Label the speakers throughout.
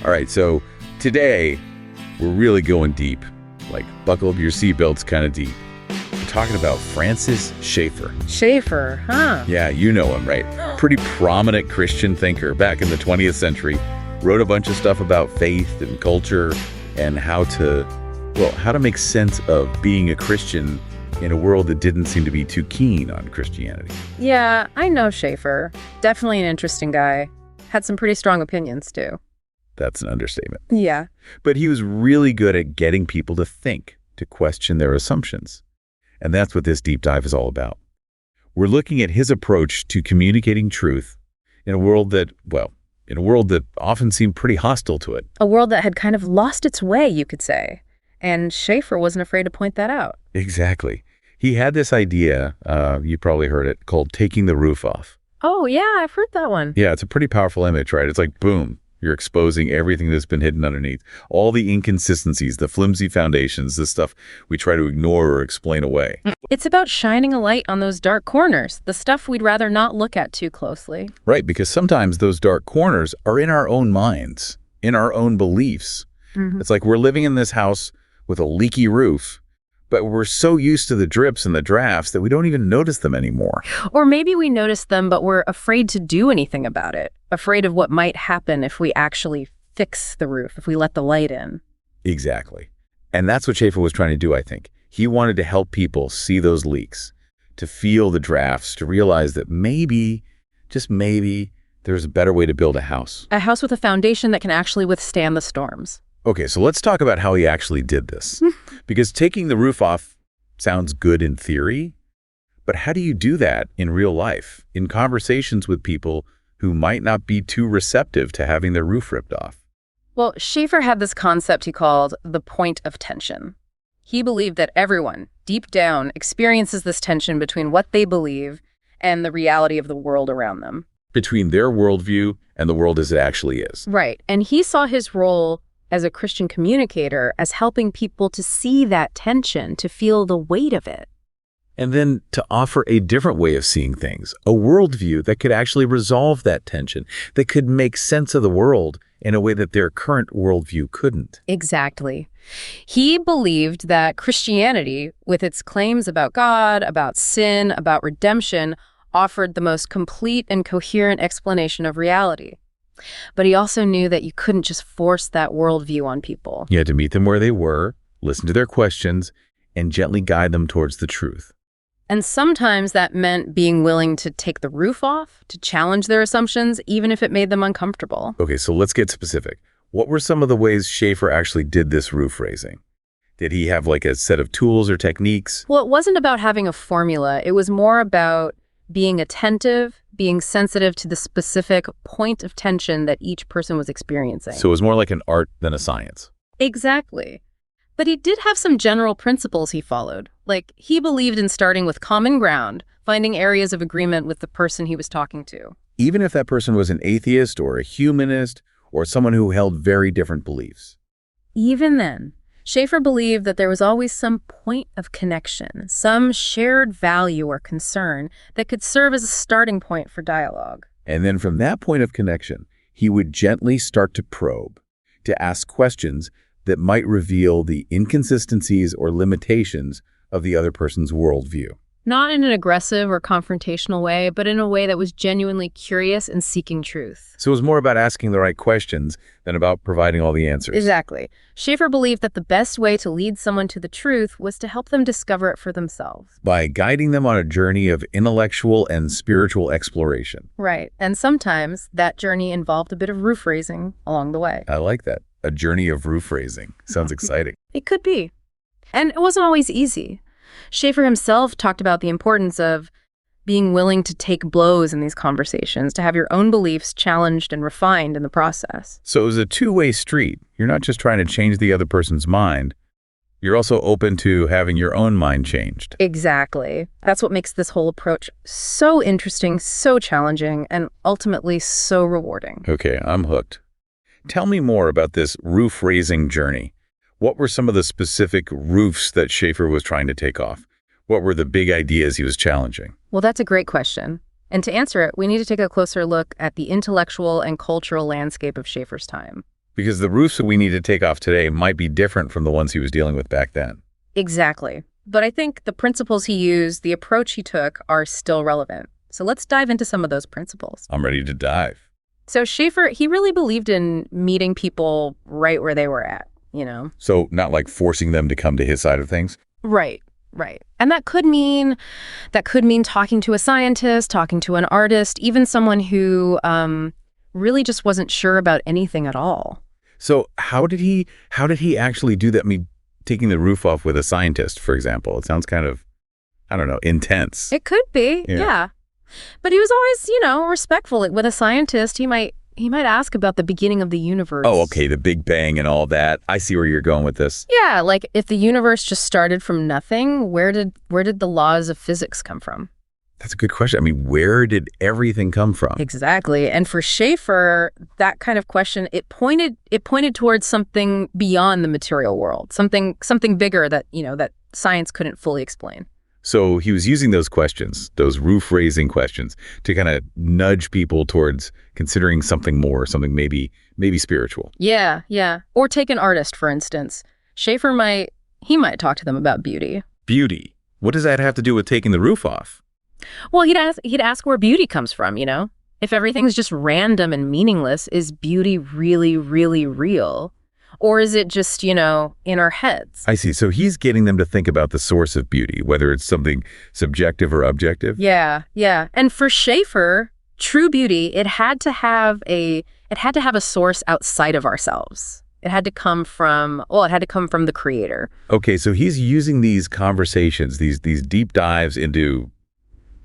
Speaker 1: All right, so today we're really going deep, like buckle up your seatbelts kind of deep. We're talking about Francis Schaeffer.
Speaker 2: Schaeffer, huh?
Speaker 1: Yeah, you know him, right? Pretty prominent Christian thinker back in the 20th century. Wrote a bunch of stuff about faith and culture and how to make sense of being a Christian in a world that didn't seem to be too keen on Christianity.
Speaker 2: Yeah, I know Schaeffer. Definitely an interesting guy. Had some pretty strong opinions, too.
Speaker 1: That's an understatement.
Speaker 2: Yeah.
Speaker 1: But he was really good at getting people to think, to question their assumptions. And that's what this deep dive is all about. We're looking at his approach to communicating truth in a world that often seemed pretty hostile to it.
Speaker 2: A world that had kind of lost its way, you could say. And Schaeffer wasn't afraid to point that out.
Speaker 1: Exactly. He had this idea, you probably heard it, called taking the roof off.
Speaker 2: Oh, yeah, I've heard that one.
Speaker 1: Yeah, it's a pretty powerful image, right? It's like, boom, you're exposing everything that's been hidden underneath. All the inconsistencies, the flimsy foundations, the stuff we try to ignore or explain away.
Speaker 2: It's about shining a light on those dark corners, the stuff we'd rather not look at too closely.
Speaker 1: Right, because sometimes those dark corners are in our own minds, in our own beliefs. Mm-hmm. It's like we're living in this house with a leaky roof, but we're so used to the drips and the drafts that we don't even notice them anymore.
Speaker 2: Or maybe we notice them, but we're afraid to do anything about it, afraid of what might happen if we actually fix the roof, if we let the light in.
Speaker 1: Exactly. And that's what Schaeffer was trying to do, I think. He wanted to help people see those leaks, to feel the drafts, to realize that maybe, just maybe, there's a better way to build a house.
Speaker 2: A house with a foundation that can actually withstand the storms.
Speaker 1: Okay, so let's talk about how he actually did this. Because taking the roof off sounds good in theory, but how do you do that in real life, in conversations with people who might not be too receptive to having their roof ripped off?
Speaker 2: Well, Schaeffer had this concept he called the point of tension. He believed that everyone, deep down, experiences this tension between what they believe and the reality of the world around them.
Speaker 1: Between their worldview and the world as it actually is.
Speaker 2: Right, and he saw his role as a Christian communicator as helping people to see that tension, to feel the weight of it.
Speaker 1: And then to offer a different way of seeing things, a worldview that could actually resolve that tension, that could make sense of the world in a way that their current worldview couldn't.
Speaker 2: Exactly. He believed that Christianity, with its claims about God, about sin, about redemption, offered the most complete and coherent explanation of reality. But he also knew that you couldn't just force that worldview on people.
Speaker 1: You had to meet them where they were, listen to their questions, and gently guide them towards the truth.
Speaker 2: And sometimes that meant being willing to take the roof off, to challenge their assumptions, even if it made them uncomfortable.
Speaker 1: Okay, so let's get specific. What were some of the ways Schaeffer actually did this roof raising? Did he have like a set of tools or techniques?
Speaker 2: Well, it wasn't about having a formula. It was more about being attentive, being sensitive to the specific point of tension that each person was experiencing.
Speaker 1: So it was more like an art than a science.
Speaker 2: Exactly. But he did have some general principles he followed. Like, he believed in starting with common ground, finding areas of agreement with the person he was talking to.
Speaker 1: Even if that person was an atheist or a humanist or someone who held very different beliefs.
Speaker 2: Even then, Schaeffer believed that there was always some point of connection, some shared value or concern that could serve as a starting point for dialogue.
Speaker 1: And then from that point of connection, he would gently start to probe, to ask questions that might reveal the inconsistencies or limitations of the other person's worldview.
Speaker 2: Not in an aggressive or confrontational way, but in a way that was genuinely curious and seeking truth.
Speaker 1: So it was more about asking the right questions than about providing all the answers.
Speaker 2: Exactly. Schaeffer believed that the best way to lead someone to the truth was to help them discover it for themselves.
Speaker 1: By guiding them on a journey of intellectual and spiritual exploration.
Speaker 2: Right. And sometimes that journey involved a bit of roof raising along the way.
Speaker 1: I like that. A journey of roof raising. Sounds exciting.
Speaker 2: It could be. And it wasn't always easy. Schaeffer himself talked about the importance of being willing to take blows in these conversations, to have your own beliefs challenged and refined in the process.
Speaker 1: So it was a two-way street. You're not just trying to change the other person's mind. You're also open to having your own mind changed.
Speaker 2: Exactly. That's what makes this whole approach so interesting, so challenging, and ultimately so rewarding.
Speaker 1: Okay, I'm hooked. Tell me more about this roof-raising journey. What were some of the specific roofs that Schaeffer was trying to take off? What were the big ideas he was challenging?
Speaker 2: Well, that's a great question. And to answer it, we need to take a closer look at the intellectual and cultural landscape of Schaeffer's time.
Speaker 1: Because the roofs that we need to take off today might be different from the ones he was dealing with back then.
Speaker 2: Exactly. But I think the principles he used, the approach he took, are still relevant. So let's dive into some of those principles.
Speaker 1: I'm ready to dive.
Speaker 2: So Schaeffer, he really believed in meeting people right where they were at, you know?
Speaker 1: So not like forcing them to come to his side of things?
Speaker 2: Right. And that could mean talking to a scientist, talking to an artist, even someone who really just wasn't sure about anything at all.
Speaker 1: So how did he actually do that? I mean, taking the roof off with a scientist, for example. It sounds kind of, I don't know, intense.
Speaker 2: It could be, yeah. But he was always, respectful. With a scientist, he might ask about the beginning of the universe.
Speaker 1: Oh, okay, the Big Bang and all that. I see where you're going with this.
Speaker 2: Yeah, like if the universe just started from nothing, where did the laws of physics come from?
Speaker 1: That's a good question. I mean, where did everything come from?
Speaker 2: Exactly. And for Schaeffer, that kind of question, it pointed towards something beyond the material world, something bigger that science couldn't fully explain.
Speaker 1: So he was using those questions, those roof-raising questions, to kind of nudge people towards considering something more, something maybe spiritual.
Speaker 2: Yeah. Or take an artist, for instance. Schaeffer might talk to them about beauty.
Speaker 1: Beauty? What does that have to do with taking the roof off?
Speaker 2: Well, he'd ask where beauty comes from, If everything's just random and meaningless, is beauty really, really real? Or is it just, in our heads?
Speaker 1: I see. So he's getting them to think about the source of beauty, whether it's something subjective or objective?
Speaker 2: Yeah. And for Schaeffer, true beauty, it had to have a source outside of ourselves. It had to come from the creator.
Speaker 1: Okay, so he's using these conversations, these deep dives into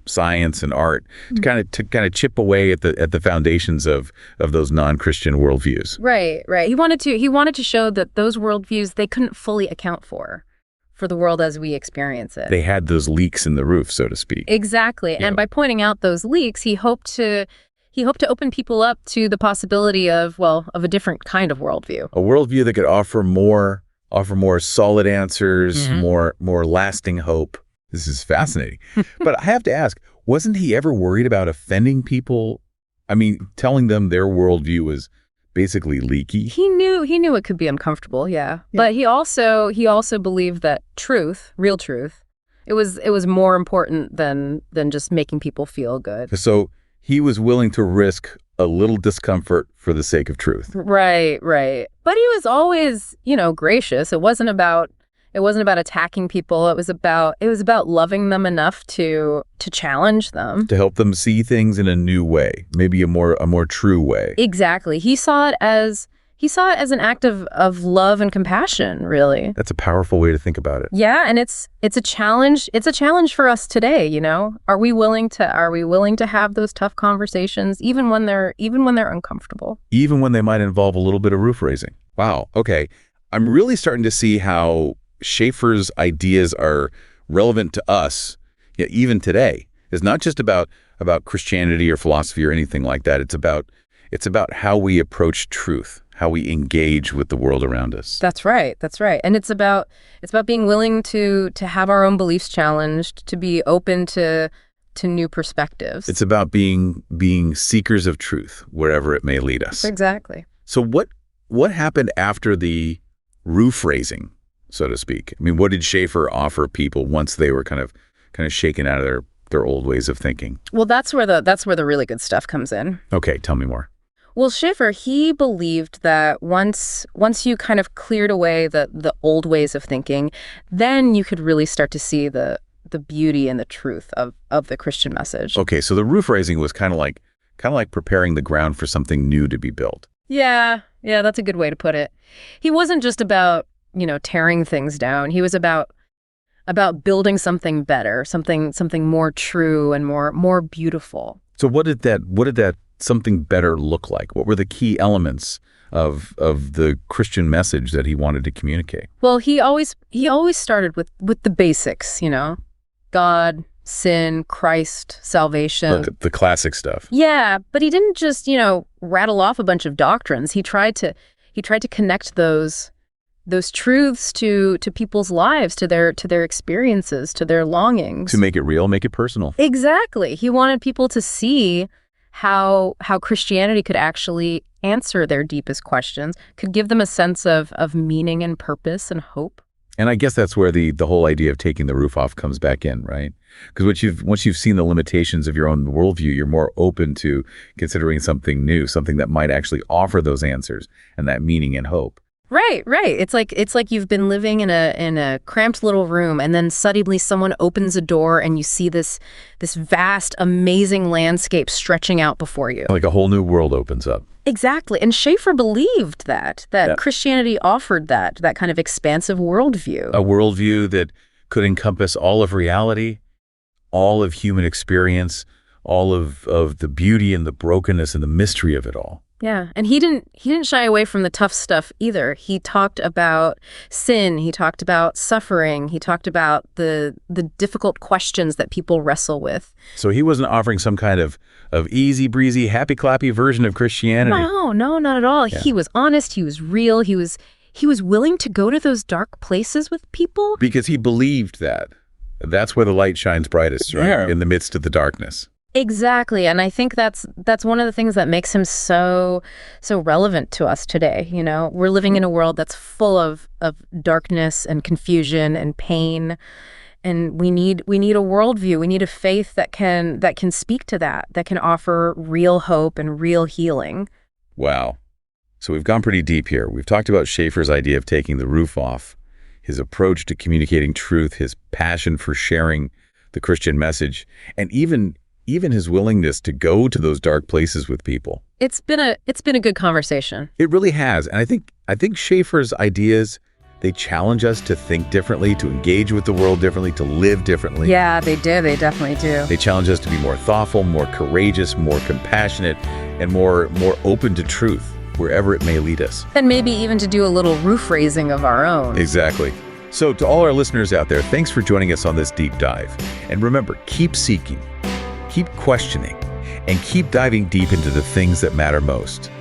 Speaker 1: science and art to kind of chip away at the foundations of those non-Christian worldviews.
Speaker 2: Right. He wanted to show that those worldviews, they couldn't fully account for the world as we experience it.
Speaker 1: They had those leaks in the roof, so to speak.
Speaker 2: Exactly.
Speaker 1: Yeah.
Speaker 2: And by pointing out those leaks, he hoped to open people up to the possibility of a different kind of worldview.
Speaker 1: A worldview that could offer more solid answers, more lasting hope. This is fascinating. But I have to ask, wasn't he ever worried about offending people? I mean, telling them their worldview was basically leaky?
Speaker 2: He knew it could be uncomfortable, yeah. But he also believed that truth, real truth, it was more important than just making people feel good.
Speaker 1: So he was willing to risk a little discomfort for the sake of truth.
Speaker 2: Right. But he was always, gracious. It wasn't about attacking people. It was about loving them enough to challenge them,
Speaker 1: to help them see things in a new way, maybe a more true way.
Speaker 2: Exactly. He saw it as an act of love and compassion, really.
Speaker 1: That's a powerful way to think about it.
Speaker 2: Yeah, and it's a challenge. It's a challenge for us today, Are we willing to have those tough conversations even when they're uncomfortable? Even
Speaker 1: when they might involve a little bit of roof raising. Wow. Okay. I'm really starting to see how Schaeffer's ideas are relevant to us, even today. It's not just about Christianity or philosophy or anything like that. It's about how we approach truth, how we engage with the world around us.
Speaker 2: That's right. And it's about being willing to have our own beliefs challenged, to be open to new perspectives.
Speaker 1: It's about being seekers of truth wherever it may lead us.
Speaker 2: Exactly.
Speaker 1: So what happened after the roof raising, so to speak? I mean, what did Schaeffer offer people once they were kind of shaken out of their old ways of thinking?
Speaker 2: Well, that's where the really good stuff comes in.
Speaker 1: Okay, tell me more.
Speaker 2: Well, Schaeffer, he believed that once you kind of cleared away the old ways of thinking, then you could really start to see the beauty and the truth of the Christian message.
Speaker 1: Okay, so the roof raising was kind of like preparing the ground for something new to be built.
Speaker 2: Yeah, that's a good way to put it. He wasn't just about tearing things down. He was about building something better, something more true and more beautiful.
Speaker 1: So what did that something better look like? What were the key elements of the Christian message that he wanted to communicate?
Speaker 2: Well, he always started with the basics, God, sin, Christ, salvation.
Speaker 1: The classic stuff.
Speaker 2: Yeah, but he didn't just, rattle off a bunch of doctrines. He tried to connect those truths to people's lives, to their experiences, to their longings.
Speaker 1: To make it real, make it personal.
Speaker 2: Exactly. He wanted people to see how Christianity could actually answer their deepest questions, could give them a sense of meaning and purpose and hope.
Speaker 1: And I guess that's where the whole idea of taking the roof off comes back in, right? Because once you've seen the limitations of your own worldview, you're more open to considering something new, something that might actually offer those answers and that meaning and hope.
Speaker 2: Right, right. It's like you've been living in a cramped little room, and then suddenly someone opens a door and you see this vast, amazing landscape stretching out before you.
Speaker 1: Like a whole new world opens up.
Speaker 2: Exactly. And Schaeffer believed that
Speaker 1: Yeah.
Speaker 2: Christianity offered that kind of expansive worldview.
Speaker 1: A worldview that could encompass all of reality, all of human experience, all of the beauty and the brokenness and the mystery of it all.
Speaker 2: Yeah, and he didn't shy away from the tough stuff either. He talked about sin, he talked about suffering, he talked about the difficult questions that people wrestle with.
Speaker 1: So he wasn't offering some kind of easy breezy, happy clappy version of Christianity.
Speaker 2: No, not at all.
Speaker 1: Yeah.
Speaker 2: He was honest, he was real, he was willing to go to those dark places with people.
Speaker 1: Because he believed that. That's where the light shines brightest, right?
Speaker 3: Yeah.
Speaker 1: In the midst of the darkness.
Speaker 2: Exactly, and I think that's one of the things that makes him so relevant to us today. You know, we're living in a world that's full of darkness and confusion and pain, and we need a worldview. We need a faith that can speak to that can offer real hope and real healing.
Speaker 1: Wow. So we've gone pretty deep here. We've talked about Schaeffer's idea of taking the roof off, his approach to communicating truth, his passion for sharing the Christian message, and even his willingness to go to those dark places with people.
Speaker 2: It's been a good conversation.
Speaker 1: It really has. And I think Schaeffer's ideas, they challenge us to think differently, to engage with the world differently, to live differently.
Speaker 2: Yeah, they do. They definitely do.
Speaker 1: They challenge us to be more thoughtful, more courageous, more compassionate, and more open to truth, wherever it may lead us.
Speaker 2: And maybe even to do a little roof raising of our own.
Speaker 1: Exactly. So to all our listeners out there, thanks for joining us on this deep dive. And remember, keep seeking, keep questioning, and keep diving deep into the things that matter most.